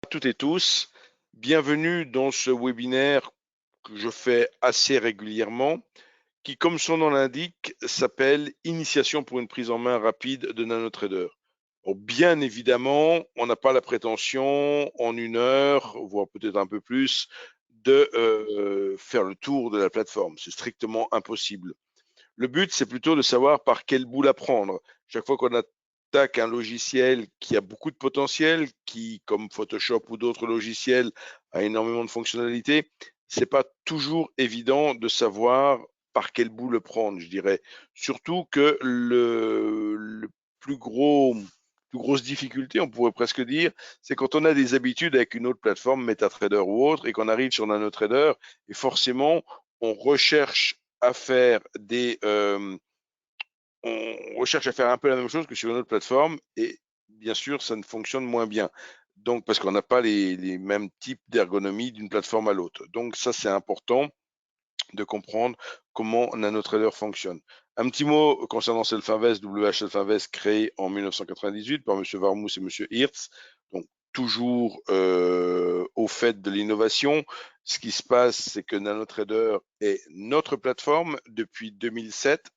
Toutes et tous, bienvenue dans ce webinaire que je fais assez régulièrement, qui, comme son nom l'indique, s'appelle Initiation pour une prise en main rapide de NanoTrader. Bon, bien évidemment, on n'a pas la prétention en 1 heure, voire peut-être un peu plus, de faire le tour de la plateforme. C'est strictement impossible. Le but, c'est plutôt de savoir par quel bout la prendre. Chaque fois qu'on attaque un logiciel qui a beaucoup de potentiel, qui, comme Photoshop ou d'autres logiciels, a énormément de fonctionnalités, c'est pas toujours évident de savoir par quel bout le prendre, je dirais. Surtout que le plus grosse difficulté, on pourrait presque dire, c'est quand on a des habitudes avec une autre plateforme, MetaTrader ou autre, et qu'on arrive sur NanoTrader, et forcément, on recherche à faire on recherche à faire un peu la même chose que sur une autre plateforme et bien sûr, ça ne fonctionne moins bien. Donc, parce qu'on n'a pas les mêmes types d'ergonomie d'une plateforme à l'autre. Donc, ça, c'est important de comprendre comment NanoTrader fonctionne. Un petit mot concernant Selfinvest, WH Selfinvest, créé en 1998 par M. Varmous et M. Hirtz. Donc, toujours au fait de l'innovation. Ce qui se passe, c'est que NanoTrader est notre plateforme depuis 2007.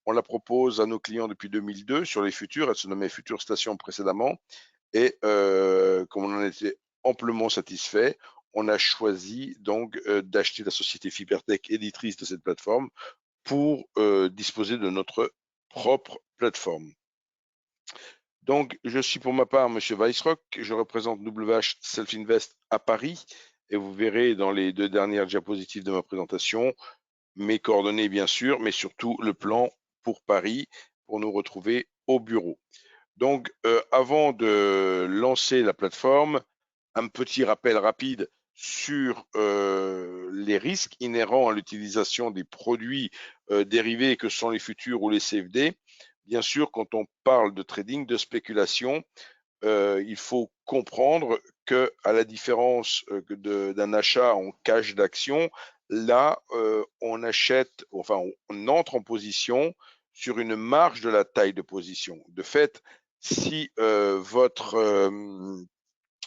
On la propose à nos clients depuis 2002 sur les futurs. Elle se nommait Future Station précédemment. Et comme on en était amplement satisfait, on a choisi donc d'acheter la société Fibertech, éditrice de cette plateforme, pour disposer de notre propre plateforme. Donc, je suis pour ma part M. Weissrock, je représente WH Self-Invest à Paris, et vous verrez dans les 2 dernières diapositives de ma présentation mes coordonnées bien sûr, mais surtout le plan pour Paris pour nous retrouver au bureau. Donc, avant de lancer la plateforme, un petit rappel rapide sur les risques inhérents à l'utilisation des produits dérivés que sont les futurs ou les CFD. Bien sûr, quand on parle de trading, de spéculation, il faut comprendre que, à la différence d'un achat en cash d'action, là, on achète, enfin, on entre en position sur une marge de la taille de position. De fait, si votre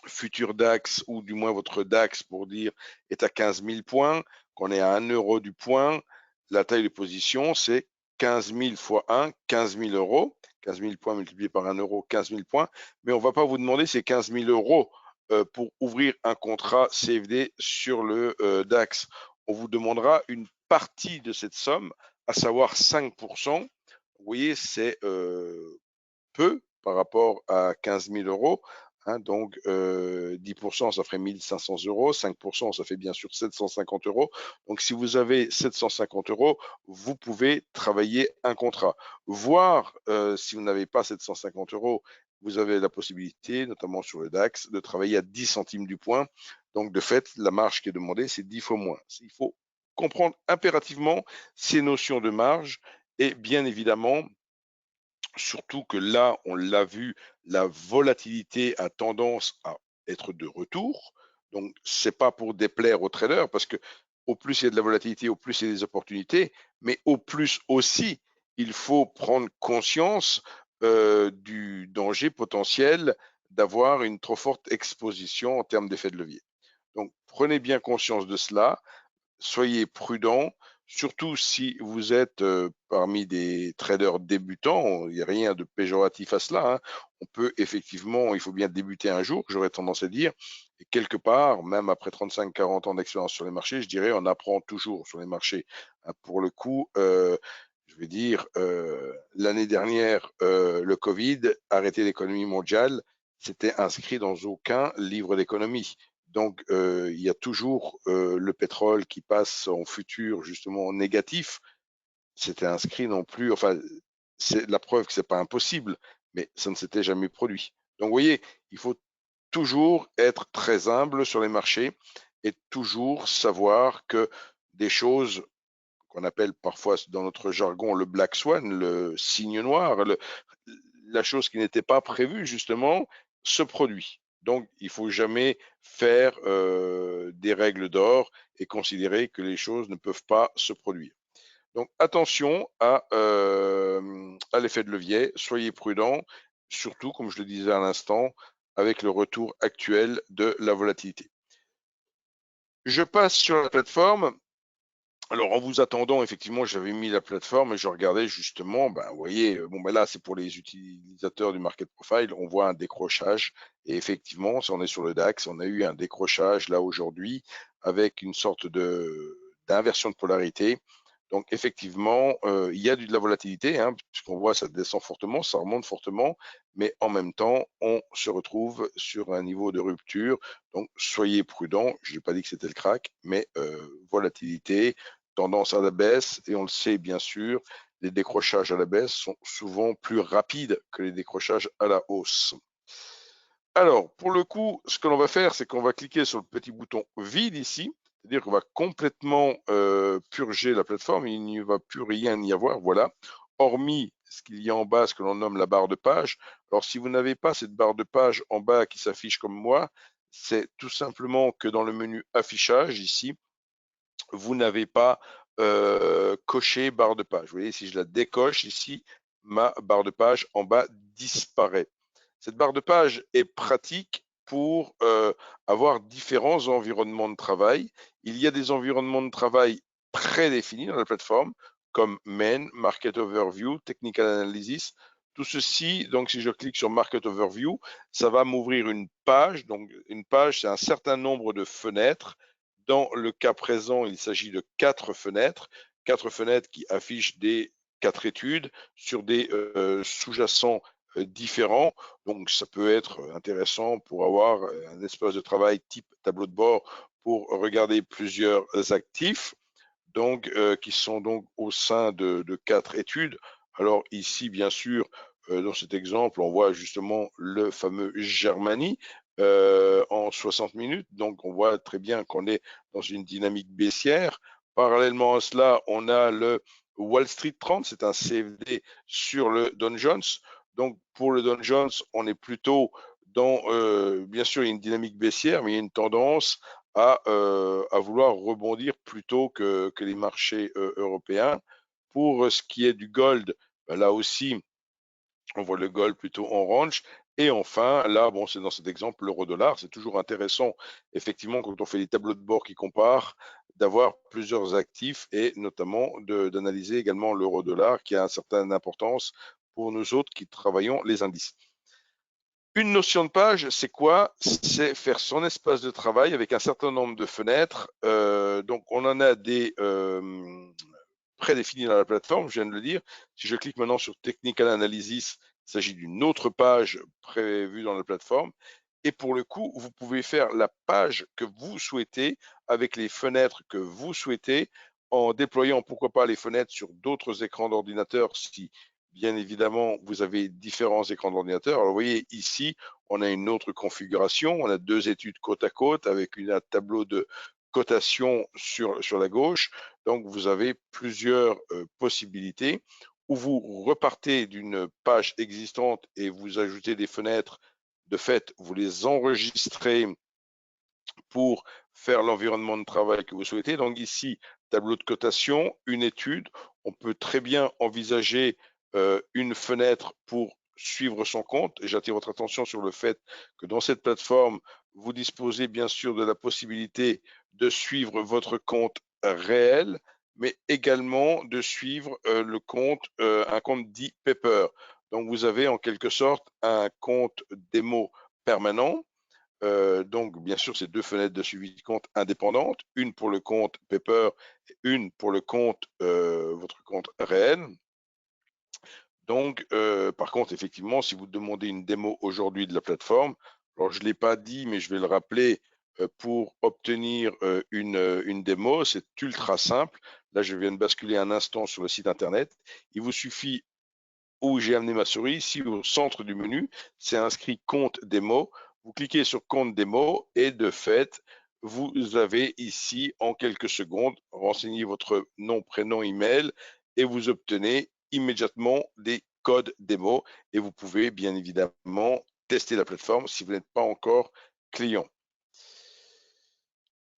futur DAX, ou du moins votre DAX pour dire, est à 15 000 points, qu'on est à 1 euro du point, la taille de position, c'est 15 000 fois 1, 15 000 euros. 15 000 points multipliés par 1 euro, 15 000 points. Mais on ne va pas vous demander ces 15 000 euros pour ouvrir un contrat CFD sur le DAX. On vous demandera une partie de cette somme, à savoir 5%. Vous voyez, c'est peu par rapport à 15 000 euros. Hein, donc 10%, ça ferait 1500 euros, 5%, ça fait bien sûr 750 euros. Donc si vous avez 750 euros, vous pouvez travailler un contrat. Voire, si vous n'avez pas 750 euros, vous avez la possibilité, notamment sur le DAX, de travailler à 10 centimes du point. Donc de fait, la marge qui est demandée, c'est 10 fois moins. Il faut comprendre impérativement ces notions de marge et bien évidemment, surtout que là, on l'a vu, la volatilité a tendance à être de retour. Donc, c'est pas pour déplaire aux traders, parce que au plus il y a de la volatilité, au plus il y a des opportunités, mais au plus aussi, il faut prendre conscience du danger potentiel d'avoir une trop forte exposition en termes d'effet de levier. Donc, prenez bien conscience de cela, soyez prudents, surtout si vous êtes parmi des traders débutants. Il n'y a rien de péjoratif à cela. Hein. On peut effectivement, il faut bien débuter un jour, j'aurais tendance à dire. Et quelque part, même après 35-40 ans d'expérience sur les marchés, je dirais, on apprend toujours sur les marchés. Hein, pour le coup, je vais dire, l'année dernière, le Covid, arrêter l'économie mondiale, c'était inscrit dans aucun livre d'économie. Donc, il y a toujours le pétrole qui passe en futur justement négatif. C'était inscrit non plus, enfin, c'est la preuve que c'est pas impossible, mais ça ne s'était jamais produit. Donc, vous voyez, il faut toujours être très humble sur les marchés et toujours savoir que des choses qu'on appelle parfois dans notre jargon le black swan, le signe noir, la chose qui n'était pas prévue justement, se produit. Donc, il ne faut jamais faire des règles d'or et considérer que les choses ne peuvent pas se produire. Donc, attention à l'effet de levier, soyez prudents, surtout, comme je le disais à l'instant, avec le retour actuel de la volatilité. Je passe sur la plateforme. Alors, en vous attendant, effectivement, j'avais mis la plateforme et je regardais justement, vous voyez, bon, là, c'est pour les utilisateurs du Market Profile, on voit un décrochage. Et effectivement, si on est sur le DAX, on a eu un décrochage là aujourd'hui avec une sorte d'inversion de polarité. Donc, effectivement, il y a de la volatilité, hein, puisqu'on voit ça descend fortement, ça remonte fortement, mais en même temps, on se retrouve sur un niveau de rupture. Donc, soyez prudents. Je n'ai pas dit que c'était le crack, mais volatilité, tendance à la baisse, et on le sait bien sûr, les décrochages à la baisse sont souvent plus rapides que les décrochages à la hausse. Alors, pour le coup, ce que l'on va faire, c'est qu'on va cliquer sur le petit bouton vide ici, c'est-à-dire qu'on va complètement purger la plateforme, il n'y va plus rien y avoir, voilà, hormis ce qu'il y a en bas, ce que l'on nomme la barre de page. Alors, si vous n'avez pas cette barre de page en bas qui s'affiche comme moi, c'est tout simplement que dans le menu affichage ici, vous n'avez pas coché barre de page. Vous voyez, si je la décoche ici, ma barre de page en bas disparaît. Cette barre de page est pratique pour avoir différents environnements de travail. Il y a des environnements de travail prédéfinis dans la plateforme, comme Main, Market Overview, Technical Analysis. Tout ceci, donc si je clique sur Market Overview, ça va m'ouvrir une page. Donc une page, c'est un certain nombre de fenêtres. Dans le cas présent, il s'agit de 4 fenêtres qui affichent des 4 études sur des sous-jacents différents. Donc, ça peut être intéressant pour avoir un espace de travail type tableau de bord pour regarder plusieurs actifs, donc qui sont donc au sein de 4 études. Alors ici, bien sûr, dans cet exemple, on voit justement le fameux Germany en 60 minutes. Donc, on voit très bien qu'on est dans une dynamique baissière. Parallèlement à cela, on a le Wall Street 30, c'est un CFD sur le Dow Jones. Donc, pour le Dow Jones, on est plutôt dans, bien sûr, il y a une dynamique baissière, mais il y a une tendance à vouloir rebondir plutôt que les marchés européens. Pour ce qui est du gold, là aussi, on voit le gold plutôt orange. Et enfin, là, bon, c'est dans cet exemple, l'euro-dollar. C'est toujours intéressant, effectivement, quand on fait des tableaux de bord qui comparent, d'avoir plusieurs actifs et notamment d'analyser également l'euro-dollar qui a une certaine importance pour nous autres qui travaillons les indices. Une notion de page, c'est quoi? C'est faire son espace de travail avec un certain nombre de fenêtres. Donc, on en a des prédéfinis dans la plateforme, je viens de le dire. Si je clique maintenant sur Technical Analysis, il s'agit d'une autre page prévue dans la plateforme. Et pour le coup, vous pouvez faire la page que vous souhaitez avec les fenêtres que vous souhaitez en déployant, pourquoi pas, les fenêtres sur d'autres écrans d'ordinateur si, bien évidemment, vous avez différents écrans d'ordinateur. Alors, vous voyez, ici, on a une autre configuration. On a 2 études côte à côte avec un tableau de cotation sur la gauche. Donc, vous avez plusieurs possibilités où vous repartez d'une page existante et vous ajoutez des fenêtres. De fait, vous les enregistrez pour faire l'environnement de travail que vous souhaitez. Donc ici, tableau de cotation, une étude. On peut très bien envisager une fenêtre pour suivre son compte. Et j'attire votre attention sur le fait que dans cette plateforme, vous disposez bien sûr de la possibilité de suivre votre compte réel, mais également de suivre le compte, un compte dit Paper. Donc vous avez en quelque sorte un compte démo permanent. Donc, bien sûr, c'est 2 fenêtres de suivi de compte indépendantes, une pour le compte Paper, une pour le compte, votre compte réel. Donc, par contre, effectivement, si vous demandez une démo aujourd'hui de la plateforme, alors je ne l'ai pas dit, mais je vais le rappeler, pour obtenir une démo, c'est ultra simple. Là, je viens de basculer un instant sur le site internet. Il vous suffit où j'ai amené ma souris, ici au centre du menu, c'est inscrit compte démo. Vous cliquez sur compte démo et de fait, vous avez ici en quelques secondes renseigné votre nom, prénom, email et vous obtenez immédiatement des codes démo et vous pouvez bien évidemment tester la plateforme si vous n'êtes pas encore client.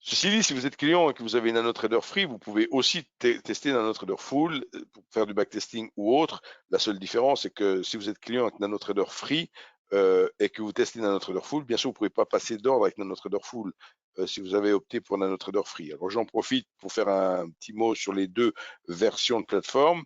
Ceci dit, si vous êtes client et que vous avez NanoTrader Free, vous pouvez aussi tester NanoTrader Full pour faire du backtesting ou autre. La seule différence, c'est que si vous êtes client avec NanoTrader Free, et que vous testez NanoTrader Full, bien sûr, vous ne pouvez pas passer d'ordre avec NanoTrader Full si vous avez opté pour NanoTrader Free. Alors, j'en profite pour faire un petit mot sur les deux versions de plateforme.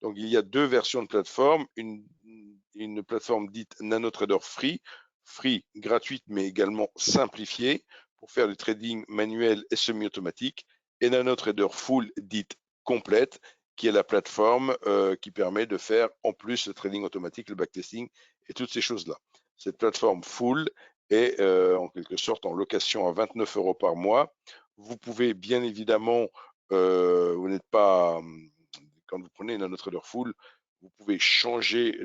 Donc, il y a deux versions de plateforme. Une plateforme dite NanoTrader Free, gratuite, mais également simplifiée pour faire du trading manuel et semi-automatique. Et NanoTrader Full, dite complète, qui est la plateforme qui permet de faire en plus le trading automatique, le backtesting et toutes ces choses-là. Cette plateforme full est en quelque sorte en location à 29 € par mois. Vous pouvez bien évidemment, vous n'êtes pas, quand vous prenez NanoTrader Full, vous pouvez changer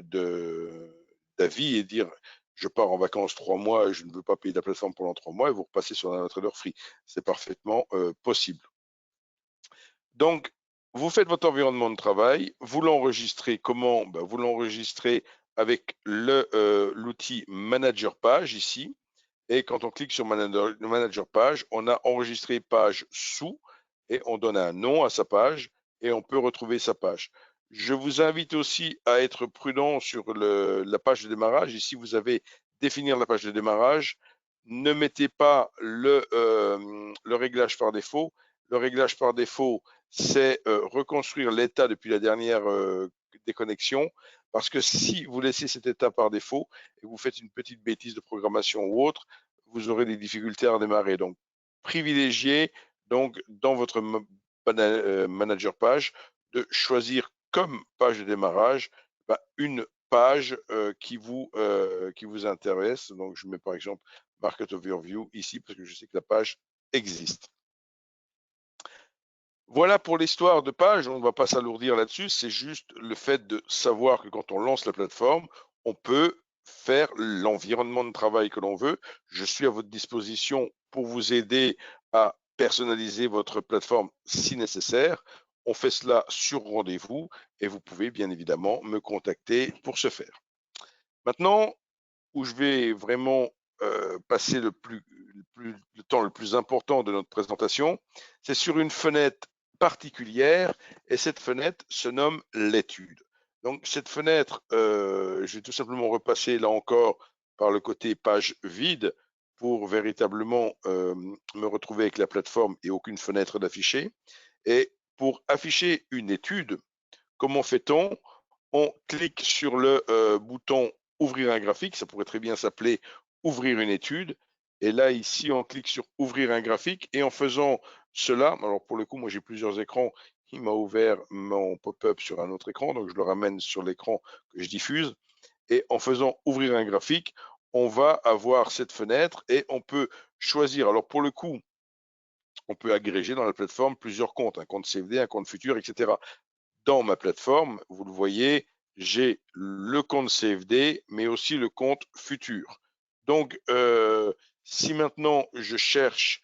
d'avis et dire je pars en vacances 3 mois et je ne veux pas payer la plateforme pendant 3 mois et vous repassez sur NanoTrader Free. C'est parfaitement possible. Donc, vous faites votre environnement de travail, vous l'enregistrez comment? Ben, vous l'enregistrez avec l'outil Manager Page ici. Et quand on clique sur Manager Page, on a enregistré page sous et on donne un nom à sa page et on peut retrouver sa page. Je vous invite aussi à être prudent sur la page de démarrage. Ici, vous avez définir la page de démarrage. Ne mettez pas le réglage par défaut. Le réglage par défaut, c'est reconstruire l'état depuis la dernière déconnexion. Parce que si vous laissez cet état par défaut et vous faites une petite bêtise de programmation ou autre, vous aurez des difficultés à redémarrer. Donc, privilégiez donc dans votre manager page de choisir comme page de démarrage une page qui vous intéresse. Donc, je mets par exemple Market Overview ici parce que je sais que la page existe. Voilà pour l'histoire de page, on ne va pas s'alourdir là-dessus, c'est juste le fait de savoir que quand on lance la plateforme, on peut faire l'environnement de travail que l'on veut. Je suis à votre disposition pour vous aider à personnaliser votre plateforme si nécessaire. On fait cela sur rendez-vous et vous pouvez bien évidemment me contacter pour ce faire. Maintenant, où je vais vraiment passer le temps le plus important de notre présentation, c'est sur une fenêtre particulière et cette fenêtre se nomme l'étude. Donc cette fenêtre, je vais tout simplement repasser là encore par le côté page vide pour véritablement me retrouver avec la plateforme et aucune fenêtre d'afficher. Et pour afficher une étude, comment fait-on? On clique sur le bouton ouvrir un graphique, ça pourrait très bien s'appeler ouvrir une étude. Et là, ici, on clique sur ouvrir un graphique et en faisant cela, alors pour le coup, moi j'ai plusieurs écrans, il m'a ouvert mon pop-up sur un autre écran, donc je le ramène sur l'écran que je diffuse. Et en faisant ouvrir un graphique, on va avoir cette fenêtre et on peut choisir. Alors pour le coup, on peut agréger dans la plateforme plusieurs comptes, un compte CFD, un compte futur, etc. Dans ma plateforme, vous le voyez, j'ai le compte CFD, mais aussi le compte futur. Donc, si maintenant je cherche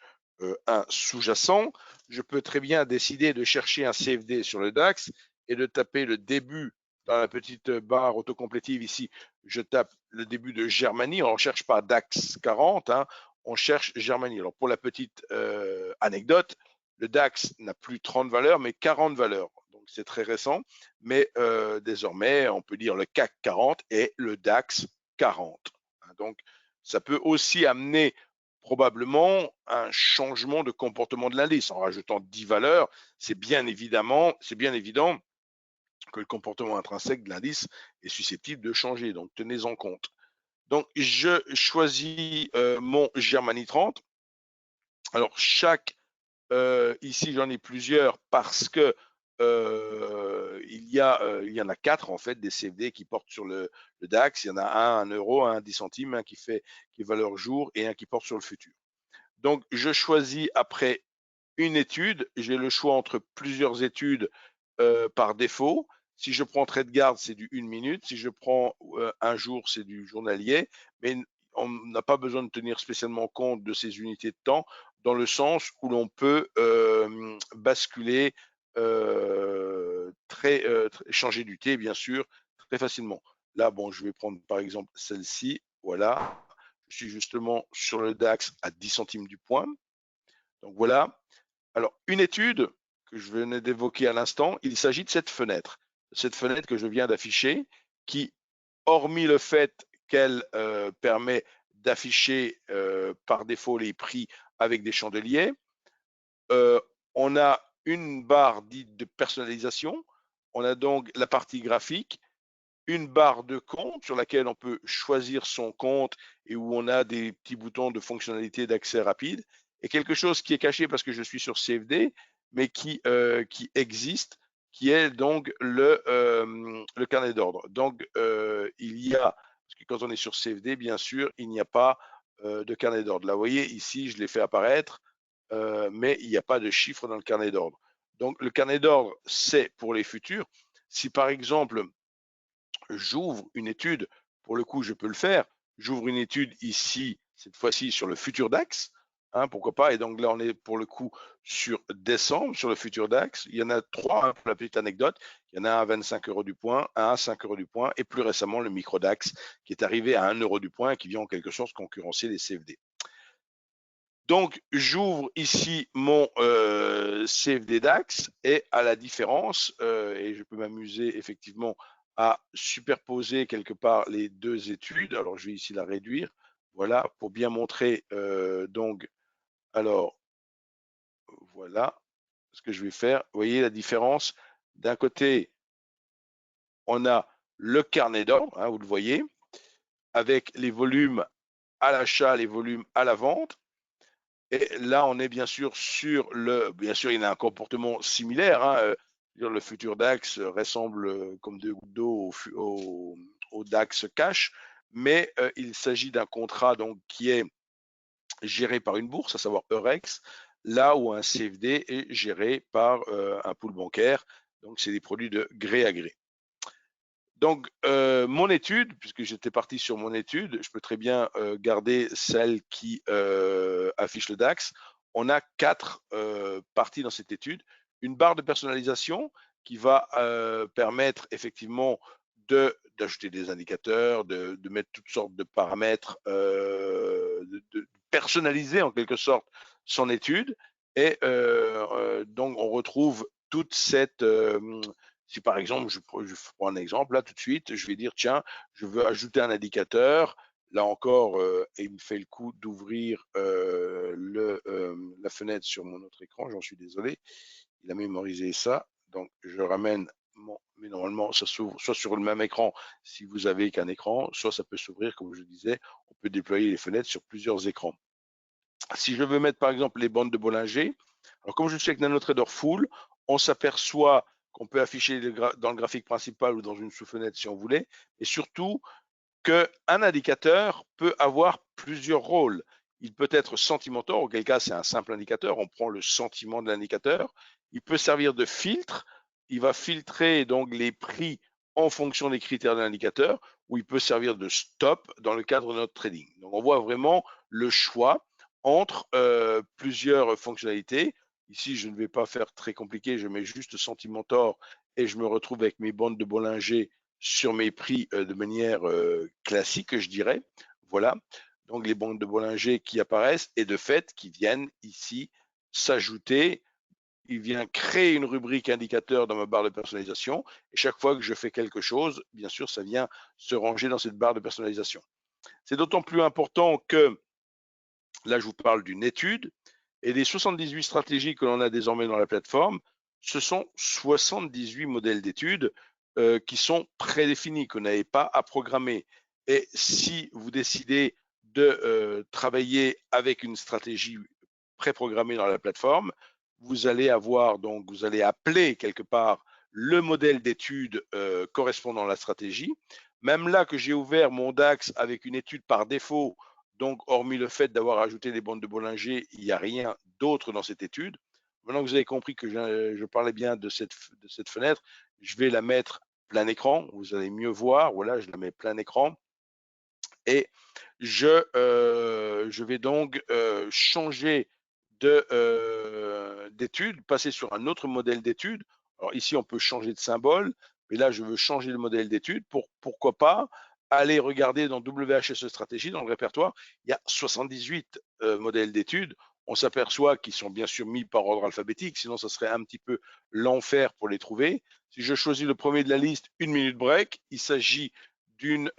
un sous-jacent, je peux très bien décider de chercher un CFD sur le DAX et de taper le début dans la petite barre autocomplétive ici. Je tape le début de Germanie. On ne cherche pas DAX 40, hein, on cherche Germanie. Alors, pour la petite anecdote, le DAX n'a plus 30 valeurs, mais 40 valeurs. Donc, c'est très récent. Mais désormais, on peut dire le CAC 40 et le DAX 40. Donc, ça peut aussi amener probablement un changement de comportement de l'indice. En rajoutant 10 valeurs, c'est bien évident que le comportement intrinsèque de l'indice est susceptible de changer. Donc, tenez en compte. Donc, je choisis mon Germany 30. Alors, ici, j'en ai plusieurs parce que il y en a 4 en fait des CFD qui portent sur le DAX. Il y en a un 1 euro, un 10 centimes, un qui est valeur jour et un qui porte sur le futur. Donc, je choisis après une étude. J'ai le choix entre plusieurs études par défaut. Si je prends TradeGuard, c'est du 1 minute. Si je prends un jour, c'est du journalier. Mais on n'a pas besoin de tenir spécialement compte de ces unités de temps dans le sens où l'on peut basculer, changer d'unité, bien sûr, très facilement. Là, bon, je vais prendre par exemple celle-ci. Voilà. Je suis justement sur le DAX à 10 centimes du point. Donc voilà. Alors, une étude que je venais d'évoquer à l'instant, il s'agit de cette fenêtre que je viens d'afficher, qui, hormis le fait lequel permet d'afficher par défaut les prix avec des chandeliers. On a une barre dite de personnalisation. On a donc la partie graphique, une barre de compte sur laquelle on peut choisir son compte et où on a des petits boutons de fonctionnalité d'accès rapide, et quelque chose qui est caché parce que je suis sur CFD, mais qui existe, qui est donc le carnet d'ordre. Donc, il y a, parce que quand on est sur CFD, bien sûr, il n'y a pas de carnet d'ordre. Là, vous voyez, ici, je l'ai fait apparaître, mais il n'y a pas de chiffre dans le carnet d'ordre. Donc, le carnet d'ordre, c'est pour les futurs. Si par exemple, j'ouvre une étude, pour le coup, je peux le faire. J'ouvre une étude ici, cette fois-ci sur le futur DAX, hein, pourquoi pas. Et donc là, on est pour le coup sur décembre, sur le futur DAX. Il y en a trois, hein, pour la petite anecdote. Il y en a un à 25 euros du point, un à 5 euros du point, et plus récemment le micro DAX qui est arrivé à 1 euro du point et qui vient en quelque sorte concurrencer les CFD. Donc, j'ouvre ici mon CFD DAX et à la différence, et je peux m'amuser effectivement à superposer quelque part les deux études. Alors, je vais ici la réduire. Voilà, pour bien montrer. Donc, alors, voilà ce que je vais faire. Vous voyez la différence? D'un côté, on a le carnet d'ordre, hein, vous le voyez, avec les volumes à l'achat, les volumes à la vente. Et là, on est bien sûr sur bien sûr, il y a un comportement similaire, hein, le futur DAX ressemble comme deux gouttes d'eau au DAX cash, mais il s'agit d'un contrat donc qui est géré par une bourse, à savoir Eurex, là où un CFD est géré par un pool bancaire. Donc, c'est des produits de gré à gré. Donc, mon étude, puisque j'étais parti sur mon étude, je peux très bien garder celle qui affiche le DAX. On a 4 parties dans cette étude. Une barre de personnalisation qui va permettre effectivement d'ajouter des indicateurs, de mettre toutes sortes de paramètres, de personnaliser en quelque sorte son étude. Et donc, on retrouve toute cette si par exemple, je prends un exemple là tout de suite, je vais dire tiens, je veux ajouter un indicateur. Là encore, il me fait le coup d'ouvrir la fenêtre sur mon autre écran. J'en suis désolé. Il a mémorisé ça. Donc, je ramène mais normalement, ça s'ouvre soit sur le même écran si vous avez qu'un écran, soit ça peut s'ouvrir, comme je disais, on peut déployer les fenêtres sur plusieurs écrans. Si je veux mettre par exemple les bandes de Bollinger, alors comme je suis avec NanoTrader Full, on s'aperçoit qu'on peut afficher dans le graphique principal ou dans une sous-fenêtre si on voulait, et surtout qu'un indicateur peut avoir plusieurs rôles. Il peut être sentimental, auquel cas c'est un simple indicateur, on prend le sentiment de l'indicateur. Il peut servir de filtre, il va filtrer donc les prix en fonction des critères de l'indicateur, ou il peut servir de stop dans le cadre de notre trading. Donc on voit vraiment le choix entre plusieurs fonctionnalités. Ici, je ne vais pas faire très compliqué, je mets juste Sentimentor et je me retrouve avec mes bandes de Bollinger sur mes prix de manière classique, je dirais. Voilà, donc les bandes de Bollinger qui apparaissent et de fait qui viennent ici s'ajouter. Il vient créer une rubrique indicateur dans ma barre de personnalisation et chaque fois que je fais quelque chose, bien sûr, ça vient se ranger dans cette barre de personnalisation. C'est d'autant plus important que là, je vous parle d'une étude et les 78 stratégies que l'on a désormais dans la plateforme, ce sont 78 modèles d'études qui sont prédéfinis, que vous n'avez pas à programmer. Et si vous décidez de travailler avec une stratégie préprogrammée dans la plateforme, vous allez avoir, donc vous allez appeler quelque part le modèle d'étude correspondant à la stratégie. Même là que j'ai ouvert mon DAX avec une étude par défaut, donc hormis le fait d'avoir ajouté des bandes de Bollinger, il n'y a rien d'autre dans cette étude. Maintenant que vous avez compris que je parlais bien de cette fenêtre, je vais la mettre plein écran. Vous allez mieux voir. Voilà, je la mets plein écran. Et je vais donc changer d'étude, passer sur un autre modèle d'étude. Alors ici, on peut changer de symbole, mais là, je veux changer le modèle d'étude. Pourquoi pas aller regarder dans WHSE Stratégie, dans le répertoire, il y a 78 modèles d'études. On s'aperçoit qu'ils sont bien sûr mis par ordre alphabétique, sinon ça serait un petit peu l'enfer pour les trouver. Si je choisis le premier de la liste, 1 minute break, il s'agit d'une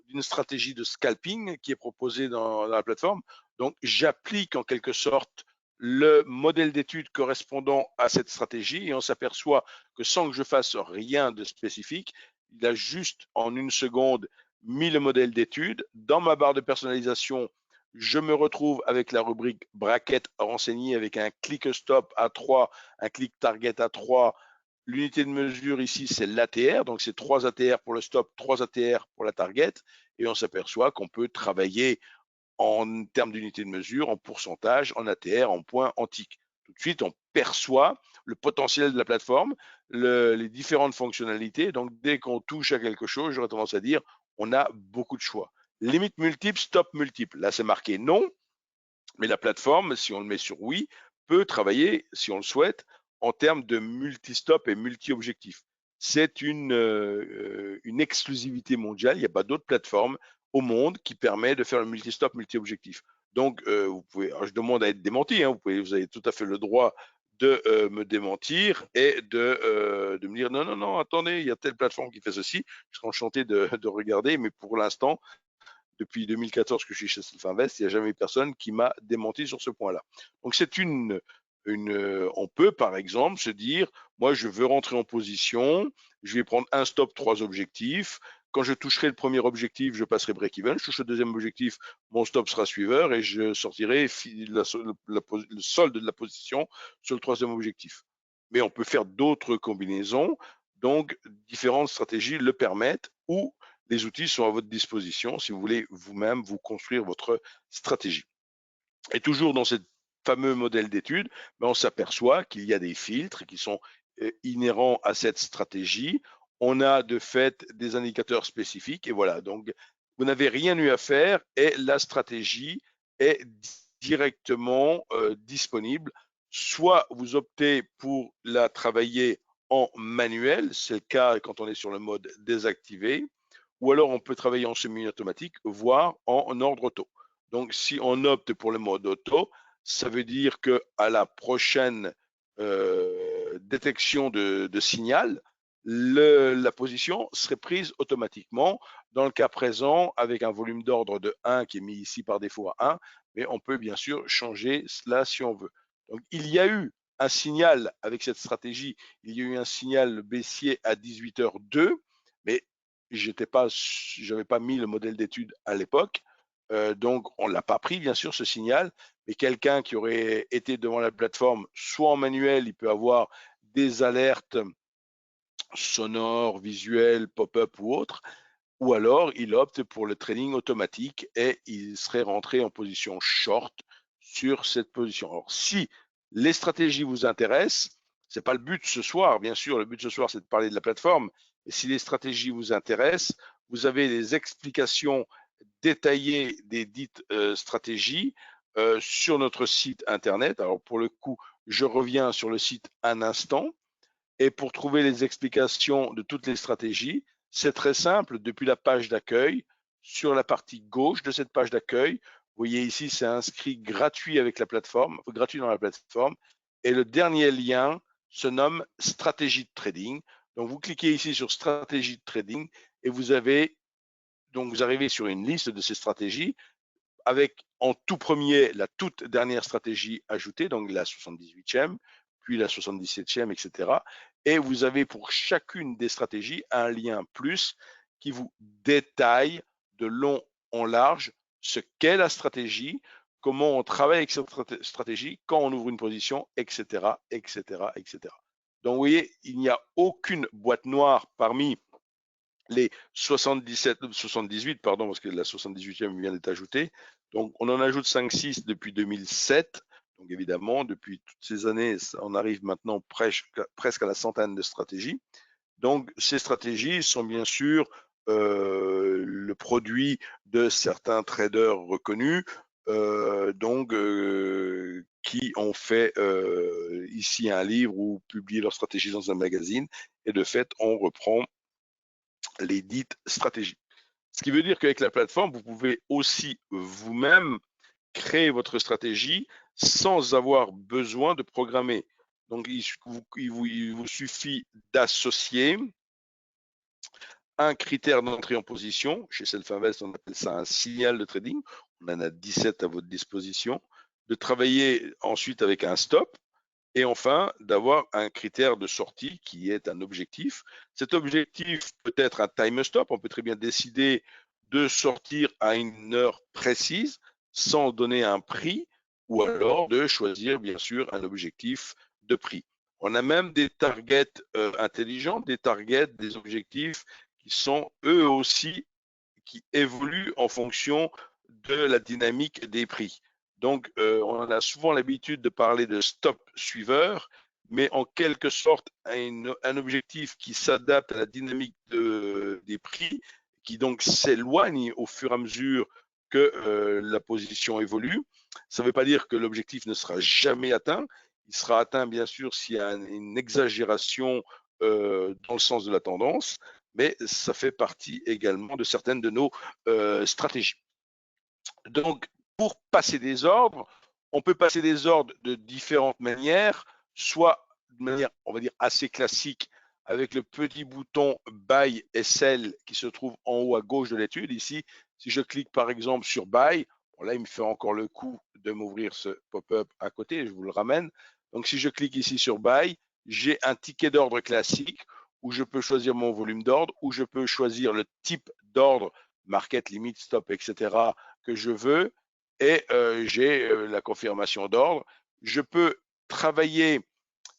d'une stratégie de scalping qui est proposée dans la plateforme. Donc, j'applique en quelque sorte le modèle d'étude correspondant à cette stratégie et on s'aperçoit que sans que je fasse rien de spécifique, il a juste en une seconde mis le modèle d'étude. Dans ma barre de personnalisation, je me retrouve avec la rubrique bracket renseignée avec un click stop à 3, un click target à 3. L'unité de mesure ici, c'est l'ATR, donc c'est 3 ATR pour le stop, 3 ATR pour la target. Et on s'aperçoit qu'on peut travailler en termes d'unité de mesure, en pourcentage, en ATR, en points, en tick. Tout de suite, on perçoit le potentiel de la plateforme, les différentes fonctionnalités. Donc, dès qu'on touche à quelque chose, j'aurais tendance à dire, on a beaucoup de choix. Limite multiple, stop multiple. Là, c'est marqué non, mais la plateforme, si on le met sur oui, peut travailler, si on le souhaite, en termes de multi-stop et multi-objectif. C'est une exclusivité mondiale. Il n'y a pas d'autre plateforme au monde qui permet de faire le multi-stop, multi-objectif. Donc, vous pouvez, je demande à être démenti, hein, vous avez tout à fait le droit de me démentir et de me dire non, non, non, attendez, il y a telle plateforme qui fait ceci. Je serais enchanté de regarder, mais pour l'instant, depuis 2014 que je suis chez Selfinvest, il n'y a jamais eu personne qui m'a démenti sur ce point-là. Donc c'est on peut par exemple se dire, moi je veux rentrer en position, je vais prendre un stop, 3 objectifs. Quand je toucherai le premier objectif, je passerai break-even. Je touche le deuxième objectif, mon stop sera suiveur et je sortirai le solde de la position sur le troisième objectif. Mais on peut faire d'autres combinaisons. Donc, différentes stratégies le permettent ou les outils sont à votre disposition si vous voulez vous-même vous construire votre stratégie. Et toujours dans ce fameux modèle d'étude, on s'aperçoit qu'il y a des filtres qui sont inhérents à cette stratégie. On a de fait des indicateurs spécifiques et voilà, donc vous n'avez rien eu à faire et la stratégie est directement disponible. Soit vous optez pour la travailler en manuel, c'est le cas quand on est sur le mode désactivé, ou alors on peut travailler en semi-automatique, voire en ordre auto. Donc, si on opte pour le mode auto, ça veut dire que à la prochaine détection de signal, la position serait prise automatiquement. Dans le cas présent, avec un volume d'ordre de 1 qui est mis ici par défaut à 1, mais on peut bien sûr changer cela si on veut. Donc, il y a eu un signal avec cette stratégie, il y a eu un signal baissier à 18h02, mais j'avais pas mis le modèle d'étude à l'époque, donc on l'a pas pris bien sûr ce signal, mais quelqu'un qui aurait été devant la plateforme, soit en manuel, il peut avoir des alertes sonores, visuelles, pop-up ou autres, ou alors il opte pour le trading automatique et il serait rentré en position short sur cette position. Alors si les stratégies vous intéressent, c'est pas le but ce soir, bien sûr, le but ce soir c'est de parler de la plateforme, et si les stratégies vous intéressent, vous avez des explications détaillées des dites stratégies sur notre site internet. Alors pour le coup, je reviens sur le site un instant. Et pour trouver les explications de toutes les stratégies, c'est très simple. Depuis la page d'accueil, sur la partie gauche de cette page d'accueil, vous voyez ici, c'est inscrit gratuit avec la plateforme, gratuit dans la plateforme. Et le dernier lien se nomme stratégie de trading. Donc, vous cliquez ici sur stratégie de trading et vous arrivez sur une liste de ces stratégies avec en tout premier la toute dernière stratégie ajoutée, donc la 78e, puis la 77e, etc. Et vous avez pour chacune des stratégies un lien plus qui vous détaille de long en large ce qu'est la stratégie, comment on travaille avec cette stratégie, quand on ouvre une position, etc., etc., etc. Donc, vous voyez, il n'y a aucune boîte noire parmi les 78, pardon, parce que la 78e vient d'être ajoutée. Donc, on en ajoute 5-6 depuis 2007. Donc, évidemment, depuis toutes ces années, on arrive maintenant presque à la centaine de stratégies. Donc, ces stratégies sont bien sûr le produit de certains traders reconnus, qui ont fait ici un livre ou publié leur stratégie dans un magazine. Et de fait, on reprend les dites stratégies. Ce qui veut dire qu'avec la plateforme, vous pouvez aussi vous-même créer votre stratégie sans avoir besoin de programmer. Donc, il vous suffit d'associer un critère d'entrée en position. Chez Self-Invest, on appelle ça un signal de trading. On en a 17 à votre disposition. De travailler ensuite avec un stop. Et enfin, d'avoir un critère de sortie qui est un objectif. Cet objectif peut être un time stop. On peut très bien décider de sortir à une heure précise sans donner un prix ou alors de choisir bien sûr un objectif de prix. On a même des targets intelligents, des targets, des objectifs qui sont eux aussi qui évoluent en fonction de la dynamique des prix. Donc, on a souvent l'habitude de parler de stop suiveur, mais en quelque sorte, un objectif qui s'adapte à la dynamique des prix, qui donc s'éloigne au fur et à mesure que la position évolue. Ça ne veut pas dire que l'objectif ne sera jamais atteint. Il sera atteint, bien sûr, s'il y a une exagération dans le sens de la tendance, mais ça fait partie également de certaines de nos stratégies. Donc, pour passer des ordres, on peut passer des ordres de différentes manières, soit de manière, on va dire, assez classique, avec le petit bouton Buy et Sell qui se trouve en haut à gauche de l'étude. Ici, si je clique par exemple sur Buy, bon là, il me fait encore le coup de m'ouvrir ce pop-up à côté, je vous le ramène. Donc, si je clique ici sur Buy, j'ai un ticket d'ordre classique où je peux choisir mon volume d'ordre, où je peux choisir le type d'ordre, market, limit, stop, etc., que je veux, et j'ai la confirmation d'ordre. Je peux travailler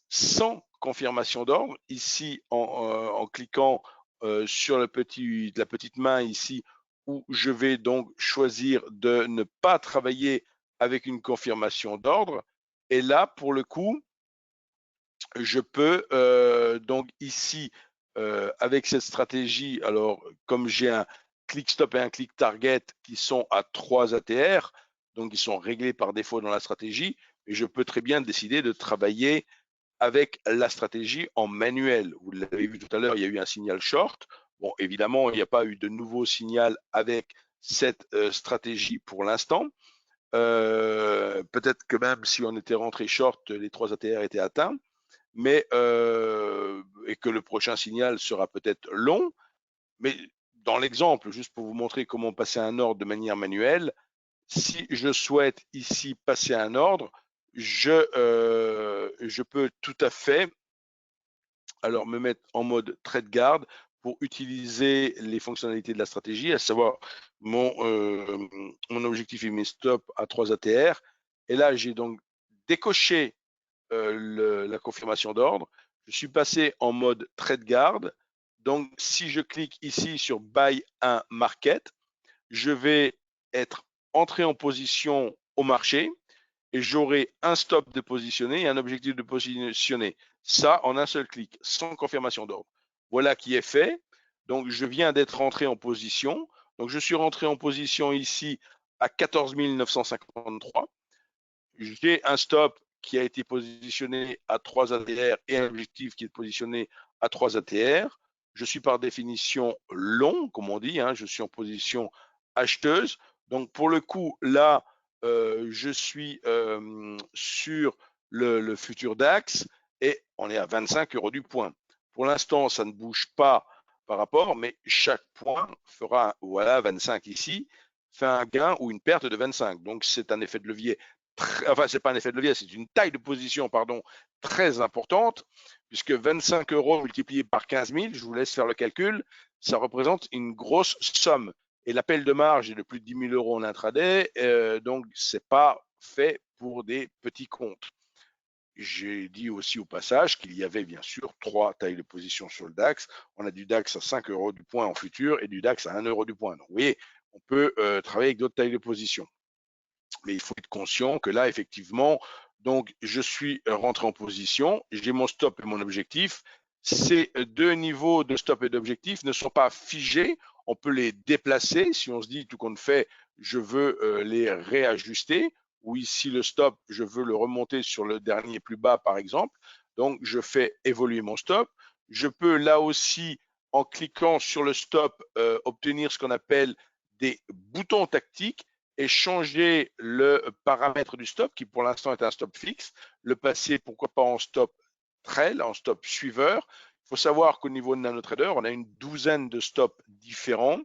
sans confirmation d'ordre, ici en cliquant sur la petite main ici, où je vais donc choisir de ne pas travailler avec une confirmation d'ordre. Et là, pour le coup, je peux donc ici, avec cette stratégie, alors comme j'ai un click stop et un click target qui sont à 3 ATR, donc ils sont réglés par défaut dans la stratégie, et je peux très bien décider de travailler avec la stratégie en manuel. Vous l'avez vu tout à l'heure, il y a eu un signal short. Bon, évidemment, il n'y a pas eu de nouveau signal avec cette stratégie pour l'instant. Peut-être que même si on était rentré short, les 3 ATR étaient atteints, mais et que le prochain signal sera peut-être long. Mais dans l'exemple, juste pour vous montrer comment passer un ordre de manière manuelle, si je souhaite ici passer un ordre, je peux tout à fait alors me mettre en mode trade guard pour utiliser les fonctionnalités de la stratégie, à savoir mon objectif et mes stops à 3 ATR. Et là, j'ai donc décoché la confirmation d'ordre. Je suis passé en mode trade guard. Donc, si je clique ici sur Buy 1 Market, je vais être entré en position au marché et j'aurai un stop de positionner et un objectif de positionner. Ça en un seul clic, sans confirmation d'ordre. Voilà qui est fait. Donc, je viens d'être rentré en position. Donc, je suis rentré en position ici à 14 953. J'ai un stop qui a été positionné à 3 ATR et un objectif qui est positionné à 3 ATR. Je suis par définition long, comme on dit, hein, je suis en position acheteuse. Donc pour le coup, là, je suis sur le futur DAX et on est à 25 € du point. Pour l'instant, ça ne bouge pas par rapport, mais chaque point fera, voilà, 25 ici, fait un gain ou une perte de 25. Donc c'est un effet de levier enfin, c'est pas un effet de levier, c'est une taille de position, pardon, très importante, puisque 25 € multiplié par 15 000, je vous laisse faire le calcul, ça représente une grosse somme. Et l'appel de marge est de plus de 10 000 € en intraday, donc c'est pas fait pour des petits comptes. J'ai dit aussi au passage qu'il y avait bien sûr 3 tailles de position sur le DAX. On a du DAX à 5 € du point en futur et du DAX à 1 € du point. Donc, vous voyez, on peut travailler avec d'autres tailles de position. Mais il faut être conscient que là, effectivement, donc je suis rentré en position, j'ai mon stop et mon objectif. Ces deux niveaux de stop et d'objectif ne sont pas figés, on peut les déplacer. Si on se dit tout compte fait, je veux les réajuster, ou ici le stop, je veux le remonter sur le dernier plus bas par exemple. Donc je fais évoluer mon stop. Je peux là aussi, en cliquant sur le stop, obtenir ce qu'on appelle des boutons tactiques et changer le paramètre du stop, qui pour l'instant est un stop fixe, le passer pourquoi pas en stop trail, en stop suiveur. Il faut savoir qu'au niveau de NanoTrader, on a une douzaine de stops différents.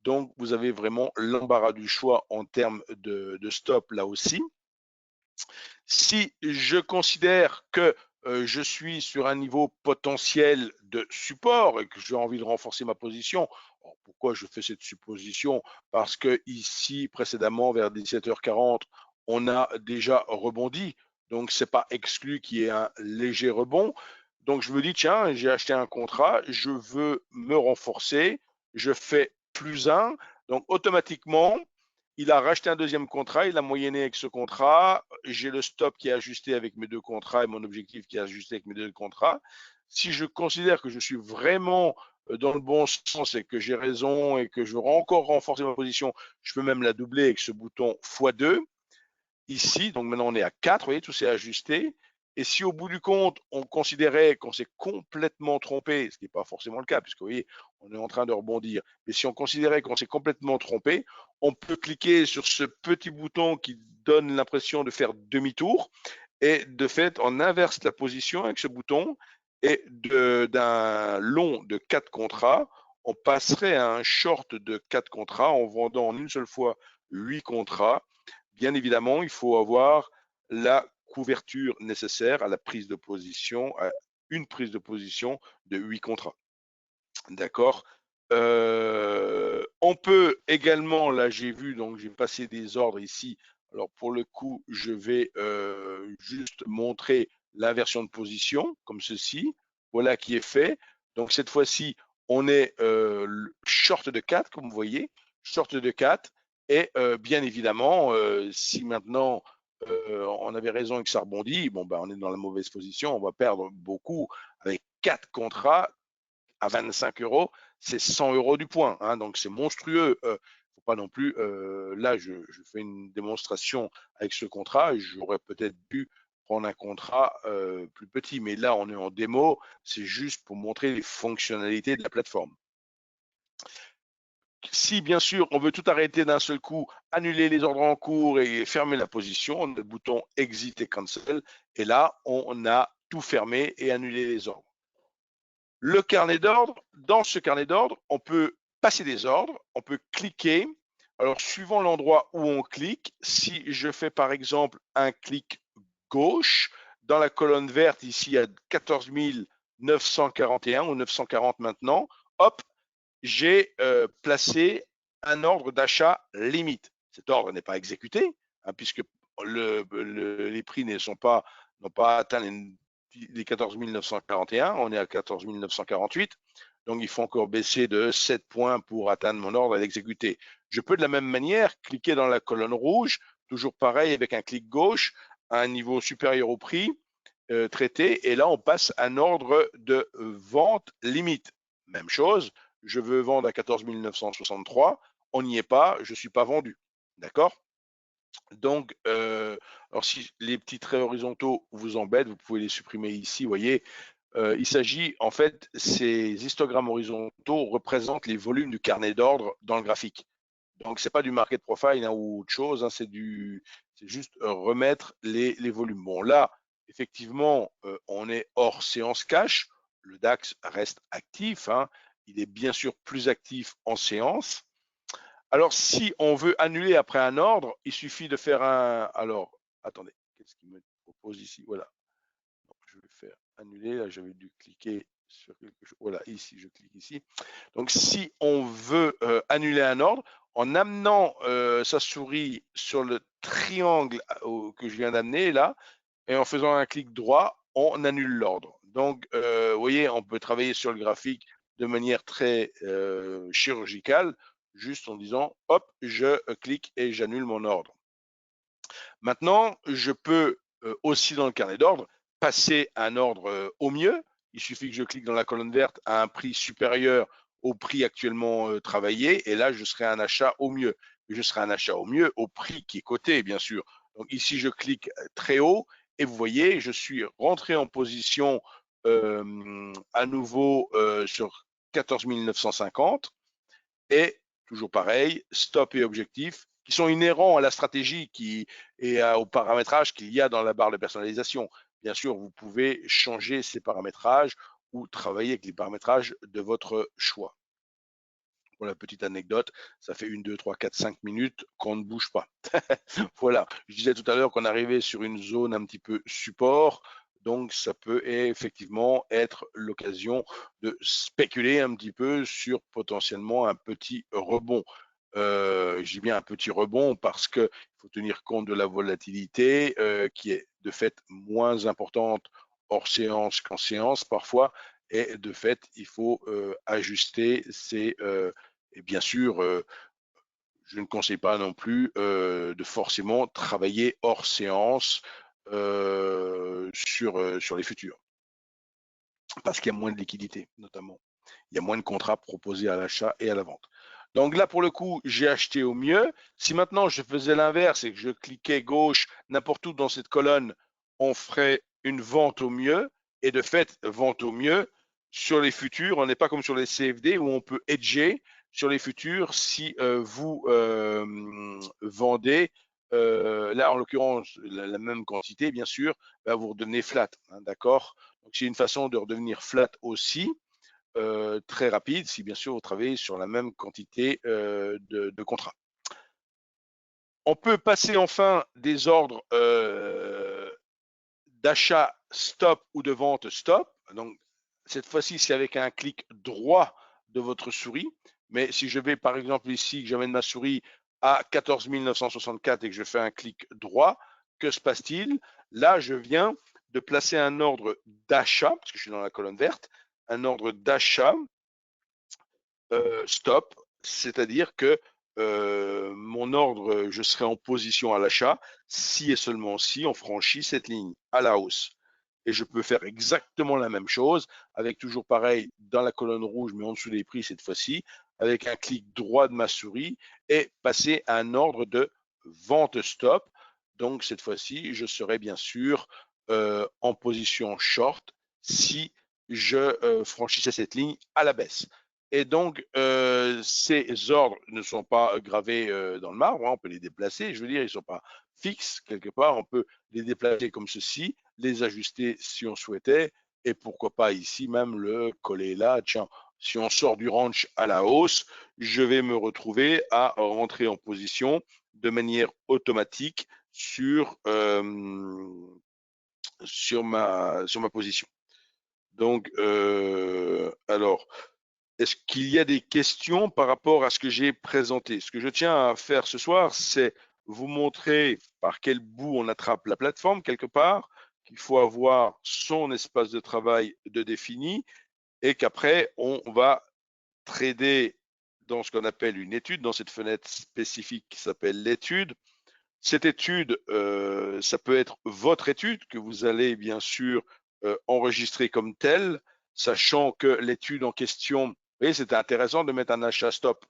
Donc, vous avez vraiment l'embarras du choix en termes de stop là aussi. Si je considère que je suis sur un niveau potentiel de support et que j'ai envie de renforcer ma position, alors pourquoi je fais cette supposition? Parce que ici, précédemment, vers 17h40, on a déjà rebondi. Donc, c'est pas exclu qu'il y ait un léger rebond. Donc, je me dis, tiens, j'ai acheté un contrat, je veux me renforcer, je fais +1. Donc, automatiquement, il a racheté un deuxième contrat, il a moyenné avec ce contrat. J'ai le stop qui est ajusté avec mes deux contrats et mon objectif qui est ajusté avec mes deux contrats. Si je considère que je suis vraiment dans le bon sens et que j'ai raison et que je veux encore renforcer ma position, je peux même la doubler avec ce bouton x2 ici. Donc maintenant, on est à 4, vous voyez, tout s'est ajusté. Et si au bout du compte, on considérait qu'on s'est complètement trompé, ce qui n'est pas forcément le cas, puisque vous voyez, on est en train de rebondir, mais si on considérait qu'on s'est complètement trompé, on peut cliquer sur ce petit bouton qui donne l'impression de faire demi-tour, et de fait, on inverse la position avec ce bouton, et d'un long de 4 contrats, on passerait à un short de 4 contrats en vendant en une seule fois 8 contrats. Bien évidemment, il faut avoir la couverture nécessaire à la prise de position, à une prise de position de 8 contrats. D'accord. On peut également, là j'ai vu, donc j'ai passé des ordres ici. Alors pour le coup, je vais juste montrer l'inversion de position, comme ceci. Voilà qui est fait. Donc cette fois-ci, on est short de 4, comme vous voyez, short de 4. Et bien évidemment, si maintenant on avait raison et que ça rebondit, bon, ben, on est dans la mauvaise position, on va perdre beaucoup avec 4 contrats à 25 euros, c'est 100 euros du point. Hein, donc c'est monstrueux. Faut pas non plus. Là, je fais une démonstration avec ce contrat. J'aurais peut-être dû prendre un contrat plus petit, mais là, on est en démo. C'est juste pour montrer les fonctionnalités de la plateforme. Si bien sûr on veut tout arrêter d'un seul coup, annuler les ordres en cours et fermer la position, on a le bouton Exit et Cancel. Et là, on a tout fermé et annulé les ordres. Le carnet d'ordre, dans ce carnet d'ordre, on peut passer des ordres, on peut cliquer. Alors, suivant l'endroit où on clique, si je fais par exemple un clic gauche, dans la colonne verte, ici à 14 941 ou 940 maintenant, hop, j'ai placé un ordre d'achat limite. Cet ordre n'est pas exécuté, hein, puisque les prix n'ont pas atteint les 14 941, on est à 14 948, donc il faut encore baisser de 7 points pour atteindre mon ordre à l'exécuter. Je peux de la même manière cliquer dans la colonne rouge, toujours pareil avec un clic gauche, à un niveau supérieur au prix traité, et là on passe à un ordre de vente limite. Même chose, je veux vendre à 14 963, on n'y est pas, je ne suis pas vendu. D'accord? Donc, alors si les petits traits horizontaux vous embêtent, vous pouvez les supprimer ici, vous voyez. Il s'agit, en fait, ces histogrammes horizontaux représentent les volumes du carnet d'ordre dans le graphique. Donc, c'est pas du market profile hein, ou autre chose, hein, c'est juste remettre les volumes. Bon, là, effectivement, on est hors séance cash. Le DAX reste actif. Hein, il est bien sûr plus actif en séance. Alors, si on veut annuler après un ordre, il suffit de faire un. Alors, attendez, qu'est-ce qu'il me propose ici? Voilà. Donc, je vais faire annuler. Là, j'avais dû cliquer sur quelque chose. Voilà, ici, je clique ici. Donc, si on veut annuler un ordre, en amenant sa souris sur le triangle que je viens d'amener là, et en faisant un clic droit, on annule l'ordre. Donc, vous voyez, on peut travailler sur le graphique de manière très chirurgicale, juste en disant, hop, je clique et j'annule mon ordre. Maintenant, je peux aussi dans le carnet d'ordre passer un ordre au mieux. Il suffit que je clique dans la colonne verte à un prix supérieur au prix actuellement travaillé, et là, je serai un achat au mieux. Je serai un achat au mieux au prix qui est coté, bien sûr. Donc ici, je clique très haut, et vous voyez, je suis rentré en position à nouveau sur 14 950, et toujours pareil, stop et objectif, qui sont inhérents à la stratégie et au paramétrage qu'il y a dans la barre de personnalisation. Bien sûr, vous pouvez changer ces paramétrages ou travailler avec les paramétrages de votre choix. Pour la petite anecdote, ça fait 1, 2, 3, 4, 5 minutes qu'on ne bouge pas. Voilà, je disais tout à l'heure qu'on arrivait sur une zone un petit peu support, donc ça peut effectivement être l'occasion de spéculer un petit peu sur potentiellement un petit rebond. Je dis bien un petit rebond parce qu'il faut tenir compte de la volatilité qui est de fait moins importante hors séance qu'en séance parfois, et de fait il faut ajuster ces et bien sûr, je ne conseille pas non plus de forcément travailler hors séance sur les futurs, parce qu'il y a moins de liquidité, notamment. Il y a moins de contrats proposés à l'achat et à la vente. Donc là, pour le coup, j'ai acheté au mieux. Si maintenant je faisais l'inverse et que je cliquais gauche n'importe où dans cette colonne, on ferait une vente au mieux. Et de fait, vente au mieux, sur les futurs, on n'est pas comme sur les CFD où on peut hedger. Sur les futurs, si vous vendez, là en l'occurrence, la même quantité, bien sûr, bah, vous redevenez flat, hein, d'accord? Donc c'est une façon de redevenir flat aussi. Très rapide si bien sûr vous travaillez sur la même quantité de contrats. On peut passer enfin des ordres d'achat stop ou de vente stop. Donc cette fois-ci c'est avec un clic droit de votre souris. Mais si je vais par exemple ici, que j'amène ma souris à 14 964 et que je fais un clic droit, que se passe-t-il? Là, je viens de placer un ordre d'achat, parce que je suis dans la colonne verte, un ordre d'achat stop, c'est-à-dire que mon ordre, je serai en position à l'achat si et seulement si on franchit cette ligne à la hausse. Et je peux faire exactement la même chose avec toujours pareil dans la colonne rouge, mais en dessous des prix cette fois-ci, avec un clic droit de ma souris et passer à un ordre de vente stop. Donc cette fois-ci, je serai bien sûr en position short si je franchissais cette ligne à la baisse. Et donc, ces ordres ne sont pas gravés dans le marbre, hein, on peut les déplacer, je veux dire, ils ne sont pas fixes quelque part, on peut les déplacer comme ceci, les ajuster si on souhaitait, et pourquoi pas ici même le coller là. Tiens, si on sort du range à la hausse, je vais me retrouver à rentrer en position de manière automatique sur ma position. Donc, alors, est-ce qu'il y a des questions par rapport à ce que j'ai présenté? Ce que je tiens à faire ce soir, c'est vous montrer par quel bout on attrape la plateforme quelque part, qu'il faut avoir son espace de travail de défini et qu'après, on va trader dans ce qu'on appelle une étude, dans cette fenêtre spécifique qui s'appelle l'étude. Cette étude, ça peut être votre étude que vous allez bien sûr enregistrer comme telle, sachant que l'étude en question, vous voyez, c'est intéressant de mettre un achat stop.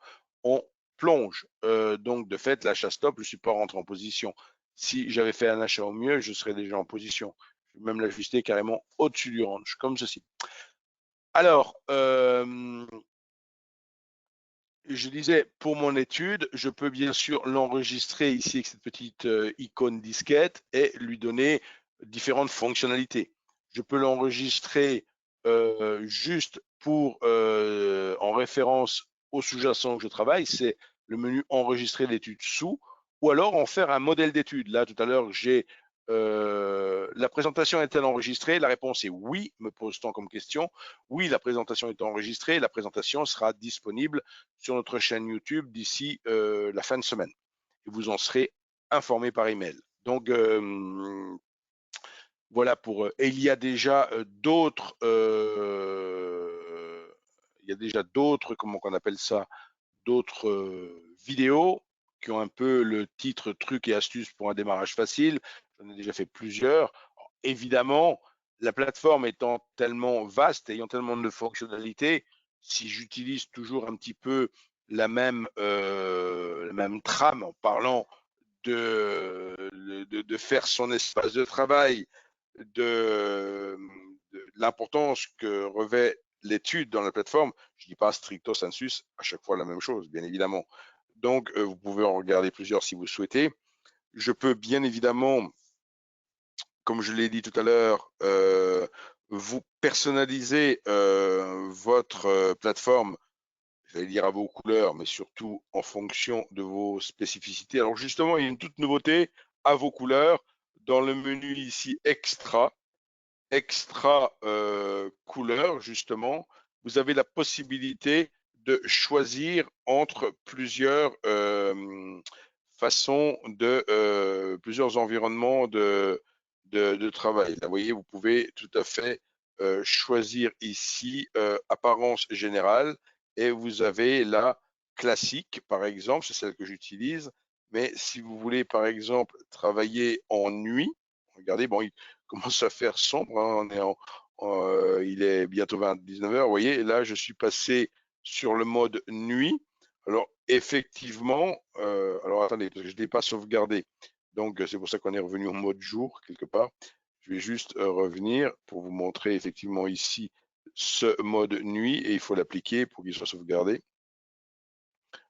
On plonge, donc de fait, l'achat stop, je ne suis pas rentré en position. Si j'avais fait un achat au mieux, je serais déjà en position. Je vais même l'ajuster carrément au-dessus du range, comme ceci. Alors, je disais, pour mon étude, je peux bien sûr l'enregistrer ici avec cette petite icône disquette et lui donner différentes fonctionnalités. Je peux l'enregistrer juste en référence au sous-jacent que je travaille, c'est le menu enregistrer l'étude sous, ou alors en faire un modèle d'étude. Là, tout à l'heure, j'ai la présentation est-elle enregistrée? La réponse est oui, me pose-t-on comme question. Oui, la présentation est enregistrée. La présentation sera disponible sur notre chaîne YouTube d'ici la fin de semaine. Et vous en serez informé par email. Donc, voilà pour. Et il y a déjà d'autres, comment on appelle ça, d'autres vidéos qui ont un peu le titre trucs et astuces pour un démarrage facile. J'en ai déjà fait plusieurs. Alors, évidemment, la plateforme étant tellement vaste, ayant tellement de fonctionnalités, si j'utilise toujours un petit peu la même trame en parlant de faire son espace de travail, de l'importance que revêt l'étude dans la plateforme, je ne dis pas stricto sensus à chaque fois la même chose, bien évidemment. Donc, vous pouvez en regarder plusieurs si vous souhaitez. Je peux bien évidemment, comme je l'ai dit tout à l'heure, vous personnalisez votre plateforme, j'allais dire à vos couleurs, mais surtout en fonction de vos spécificités. Alors justement, il y a une toute nouveauté à vos couleurs dans le menu ici extra couleur, justement, vous avez la possibilité de choisir entre plusieurs façons plusieurs environnements de travail. Là, vous voyez, vous pouvez tout à fait choisir ici apparence générale et vous avez la classique, par exemple, c'est celle que j'utilise. Mais si vous voulez, par exemple, travailler en nuit, regardez, bon, commence à faire sombre, hein, il est bientôt 19 heures, vous voyez, et là je suis passé sur le mode nuit. Alors effectivement, alors attendez, parce que je ne l'ai pas sauvegardé, donc c'est pour ça qu'on est revenu en mode jour quelque part. Je vais juste revenir pour vous montrer effectivement ici ce mode nuit et il faut l'appliquer pour qu'il soit sauvegardé.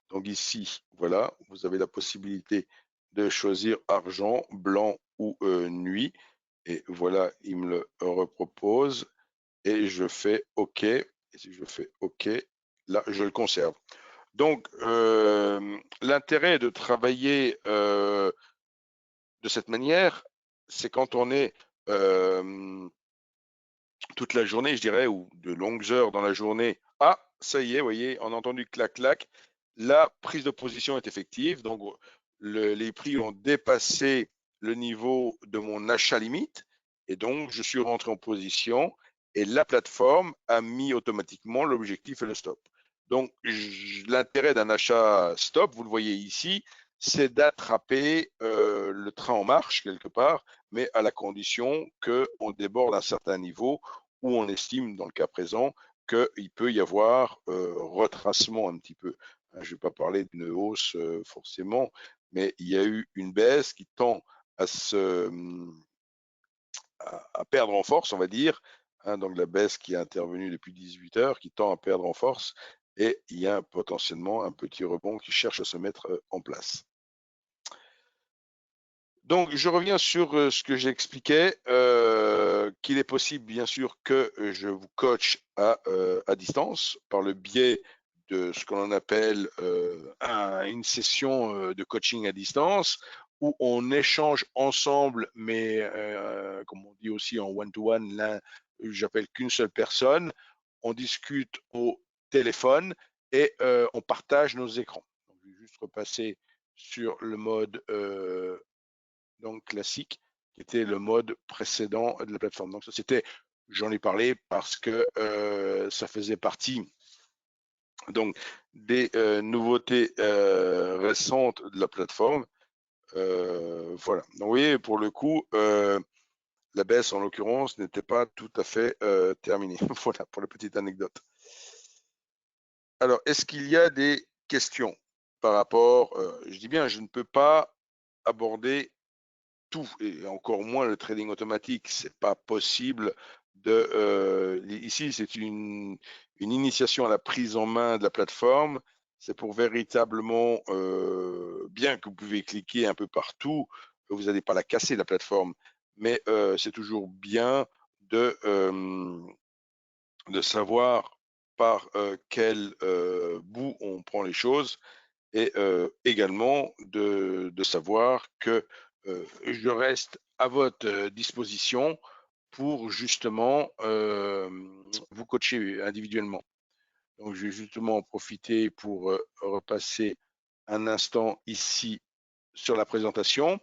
Donc ici, voilà, vous avez la possibilité de choisir argent, blanc ou nuit. Et voilà, il me le repropose et je fais OK. Et si je fais OK, là, je le conserve. Donc, l'intérêt de travailler de cette manière, c'est quand on est toute la journée, je dirais, ou de longues heures dans la journée. Ah, ça y est, vous voyez, on a entendu clac-clac. La prise de position est effective. Donc, les prix ont dépassé le niveau de mon achat limite. Et donc, je suis rentré en position et la plateforme a mis automatiquement l'objectif et le stop. Donc, l'intérêt d'un achat stop, vous le voyez ici, c'est d'attraper le train en marche quelque part, mais à la condition qu'on déborde un certain niveau où on estime, dans le cas présent, qu'il peut y avoir retracement un petit peu. Je ne vais pas parler d'une hausse forcément, mais il y a eu une baisse qui tend à perdre en force, on va dire. Donc la baisse qui est intervenue depuis 18 heures, qui tend à perdre en force, et il y a potentiellement un petit rebond qui cherche à se mettre en place. Donc, je reviens sur ce que j'expliquais, qu'il est possible, bien sûr, que je vous coach à distance par le biais de ce que l'on appelle une session de coaching à distance où on échange ensemble, mais comme on dit aussi en one-to-one, là, j'appelle qu'une seule personne. On discute au téléphone et on partage nos écrans. Donc, je vais juste repasser sur le mode donc classique, qui était le mode précédent de la plateforme. Donc ça c'était, j'en ai parlé parce que ça faisait partie donc des nouveautés récentes de la plateforme. Voilà. Donc vous voyez, pour le coup, la baisse en l'occurrence n'était pas tout à fait terminée. Voilà pour la petite anecdote. Alors, est-ce qu'il y a des questions par rapport, je dis bien, je ne peux pas aborder tout, et encore moins le trading automatique, c'est pas possible ici, c'est une initiation à la prise en main de la plateforme. C'est pour véritablement, bien que vous pouvez cliquer un peu partout, vous n'allez pas la casser, la plateforme, mais c'est toujours bien de savoir par quel bout on prend les choses et également de savoir que je reste à votre disposition pour justement vous coacher individuellement. Donc, je vais justement en profiter pour repasser un instant ici sur la présentation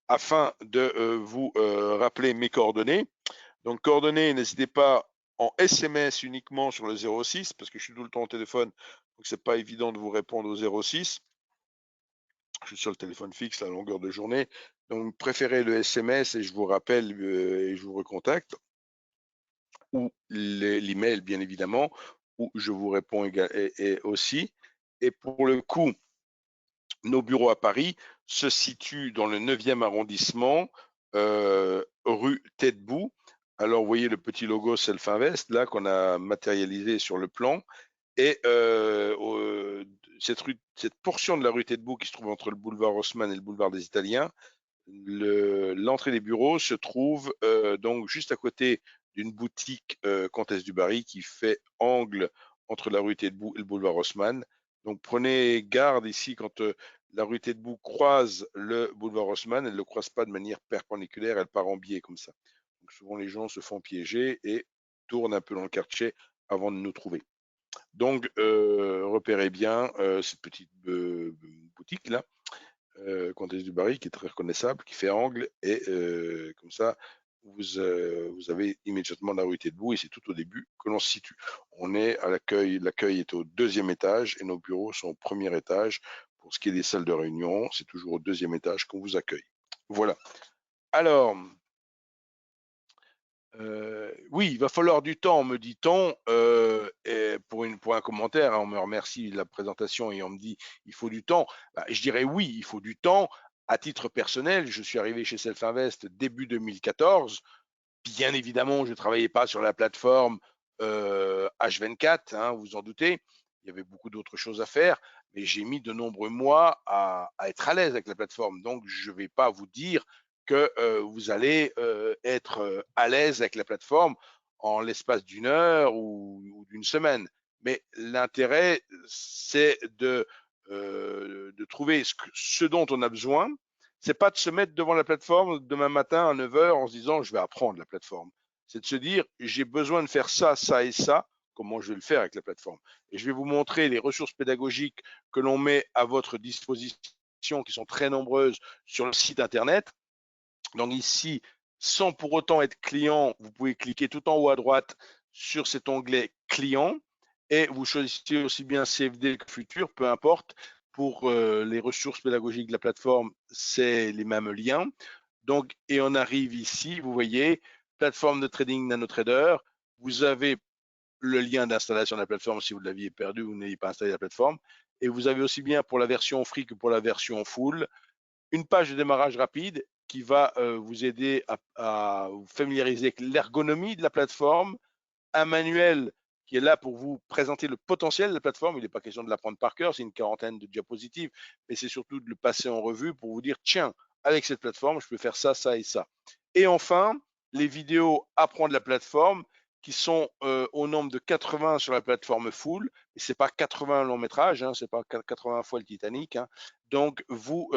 afin de vous rappeler mes coordonnées. Donc, coordonnées, n'hésitez pas en SMS uniquement sur le 06 parce que je suis tout le temps au téléphone, donc c'est pas évident de vous répondre au 06. Je suis sur le téléphone fixe à longueur de journée. Donc, préférez le SMS et je vous rappelle et je vous recontacte. Ou l'email, bien évidemment, où je vous réponds aussi. Et pour le coup, nos bureaux à Paris se situent dans le 9e arrondissement, rue Tête-Bout. Alors, vous voyez le petit logo Self-Invest, là, qu'on a matérialisé sur le plan. Et cette portion de la rue Tête-Bout qui se trouve entre le boulevard Haussmann et le boulevard des Italiens, l'entrée des bureaux se trouve donc juste à côté d'une boutique Comtesse du Barry qui fait angle entre la rue Taitbout et le boulevard Haussmann. Donc prenez garde ici quand la rue Taitbout croise le boulevard Haussmann, elle ne le croise pas de manière perpendiculaire, elle part en biais comme ça. Donc souvent les gens se font piéger et tournent un peu dans le quartier avant de nous trouver. Donc repérez bien cette petite boutique là, Comtesse du Barry, qui est très reconnaissable, qui fait angle, et comme ça, vous avez immédiatement la rue Taitbout, et c'est tout au début que l'on se situe. On est à l'accueil est au 2e étage, et nos bureaux sont au 1er étage. Pour ce qui est des salles de réunion, c'est toujours au 2e étage qu'on vous accueille. Voilà. Alors, oui, il va falloir du temps, me dit-on, et pour un commentaire, hein, on me remercie de la présentation et on me dit il faut du temps. Bah, je dirais oui, il faut du temps. À titre personnel, je suis arrivé chez Self-Invest début 2014. Bien évidemment, je ne travaillais pas sur la plateforme H24, hein, vous en doutez. Il y avait beaucoup d'autres choses à faire, mais j'ai mis de nombreux mois à être à l'aise avec la plateforme. Donc, je ne vais pas vous dire que vous allez être à l'aise avec la plateforme en l'espace d'une heure ou d'une semaine. Mais l'intérêt, c'est de trouver ce dont on a besoin. C'est pas de se mettre devant la plateforme demain matin à 9 h en se disant je vais apprendre la plateforme. C'est de se dire j'ai besoin de faire ça, ça et ça. Comment je vais le faire avec la plateforme? Et je vais vous montrer les ressources pédagogiques que l'on met à votre disposition, qui sont très nombreuses sur le site internet. Donc ici, sans pour autant être client, vous pouvez cliquer tout en haut à droite sur cet onglet client et vous choisissez aussi bien CFD que Futur, peu importe. Pour les ressources pédagogiques de la plateforme, c'est les mêmes liens. Donc, et on arrive ici, vous voyez, plateforme de trading NanoTrader. Vous avez le lien d'installation de la plateforme si vous l'aviez perdu, vous n'ayez pas installé la plateforme. Et vous avez aussi bien pour la version free que pour la version full, une page de démarrage rapide qui va vous aider à vous familiariser avec l'ergonomie de la plateforme, un manuel qui est là pour vous présenter le potentiel de la plateforme. Il n'est pas question de l'apprendre par cœur, c'est une quarantaine de diapositives, mais c'est surtout de le passer en revue pour vous dire, tiens, avec cette plateforme, je peux faire ça, ça et ça. Et enfin, les vidéos apprendre la plateforme qui sont au nombre de 80 sur la plateforme full, et c'est pas 80 long métrage, hein, c'est pas 80 fois le Titanic. Hein. Donc vous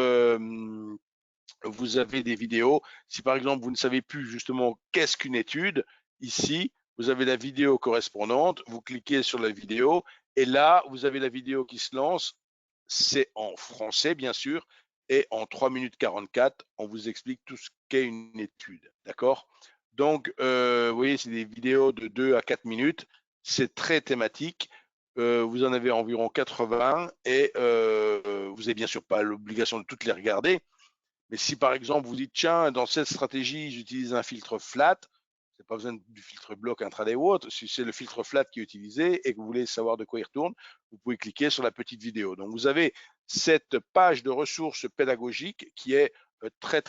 avez des vidéos. Si par exemple vous ne savez plus justement qu'est-ce qu'une étude, ici vous avez la vidéo correspondante, vous cliquez sur la vidéo et là vous avez la vidéo qui se lance. C'est en français bien sûr, et en 3 minutes 44, on vous explique tout ce qu'est une étude. D'accord? Donc, vous voyez, c'est des vidéos de 2 à 4 minutes. C'est très thématique. Vous en avez environ 80 et vous n'avez bien sûr pas l'obligation de toutes les regarder. Mais si par exemple vous dites, tiens, dans cette stratégie, j'utilise un filtre flat, c'est pas besoin du filtre bloc intraday ou autre. Si c'est le filtre flat qui est utilisé et que vous voulez savoir de quoi il retourne, vous pouvez cliquer sur la petite vidéo. Donc vous avez cette page de ressources pédagogiques qui est très,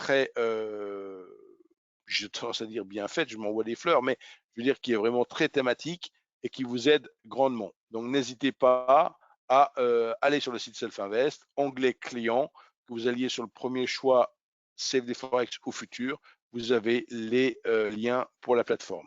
j'ai tendance à dire bien faite, je m'envoie des fleurs, mais je veux dire qui est vraiment très thématique et qui vous aide grandement. Donc n'hésitez pas à aller sur le site Self-Invest, onglet client, que vous alliez sur le premier choix CFD Forex ou Futur, vous avez les liens pour la plateforme.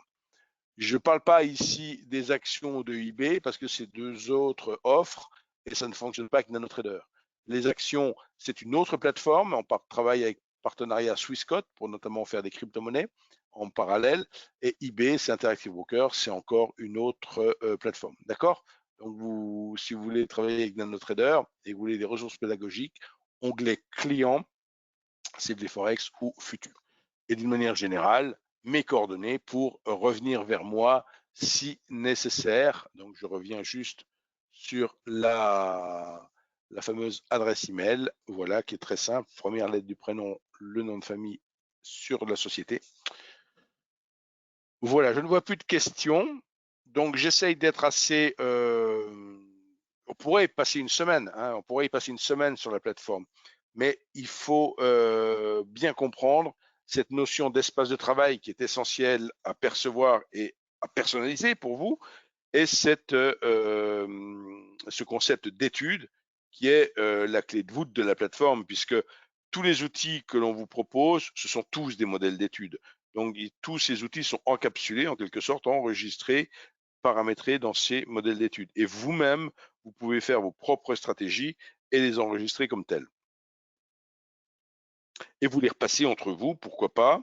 Je ne parle pas ici des actions de eBay parce que c'est deux autres offres et ça ne fonctionne pas avec NanoTrader. Les actions, c'est une autre plateforme. On travaille avec partenariat Swissquote pour notamment faire des crypto-monnaies en parallèle. Et eBay, c'est Interactive Broker, c'est encore une autre plateforme. D'accord? Donc, si vous voulez travailler avec NanoTrader et que vous voulez des ressources pédagogiques, onglet client, CFD Forex ou Futur. Et d'une manière générale, mes coordonnées pour revenir vers moi si nécessaire. Donc, je reviens juste sur la fameuse adresse email, voilà, qui est très simple. Première lettre du prénom, le nom de famille sur la société. Voilà, je ne vois plus de questions. Donc, j'essaye d'être assez... on pourrait y passer une semaine, hein, on pourrait y passer une semaine sur la plateforme. Mais il faut bien comprendre cette notion d'espace de travail qui est essentielle à percevoir et à personnaliser pour vous, et ce concept d'étude qui est la clé de voûte de la plateforme, puisque tous les outils que l'on vous propose, ce sont tous des modèles d'études. Donc, tous ces outils sont encapsulés, en quelque sorte, enregistrés, paramétrés dans ces modèles d'études. Et vous-même, vous pouvez faire vos propres stratégies et les enregistrer comme telles. Et vous les repassez entre vous, pourquoi pas,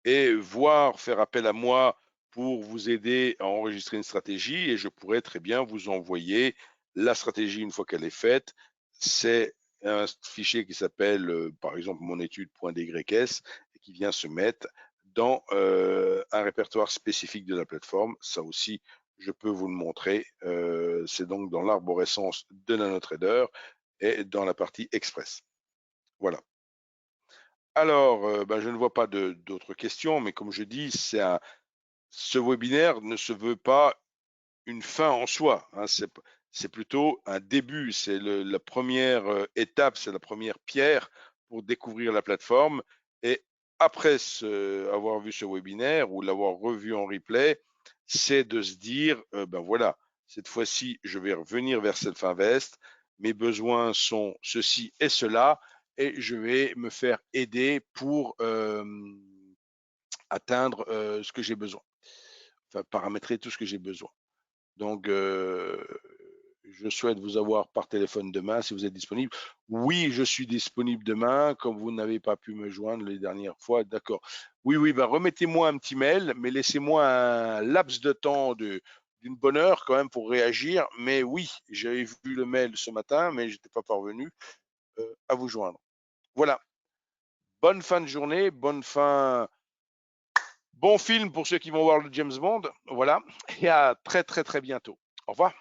et voir faire appel à moi pour vous aider à enregistrer une stratégie, et je pourrais très bien vous envoyer la stratégie une fois qu'elle est faite. C'est un fichier qui s'appelle, par exemple, monétude.dys et qui vient se mettre dans un répertoire spécifique de la plateforme. Ça aussi, je peux vous le montrer. C'est donc dans l'arborescence de NanoTrader et dans la partie Express. Voilà. Alors, je ne vois pas d'autres questions, mais comme je dis, ce webinaire ne se veut pas une fin en soi, hein, c'est plutôt un début, c'est la première étape, c'est la première pierre pour découvrir la plateforme. Et après avoir vu ce webinaire ou l'avoir revu en replay, c'est de se dire, voilà, cette fois-ci, je vais revenir vers Self-Invest, mes besoins sont ceci et cela, et je vais me faire aider pour atteindre ce que j'ai besoin, enfin paramétrer tout ce que j'ai besoin. Donc, je souhaite vous avoir par téléphone demain si vous êtes disponible. Oui, je suis disponible demain, comme vous n'avez pas pu me joindre les dernières fois. D'accord. Oui, oui, remettez-moi un petit mail, mais laissez-moi un laps de temps d'une bonne heure quand même pour réagir. Mais oui, j'avais vu le mail ce matin, mais je n'étais pas parvenu à vous joindre. Voilà. Bonne fin de journée, bon film pour ceux qui vont voir le James Bond. Voilà. Et à très, très, très bientôt. Au revoir.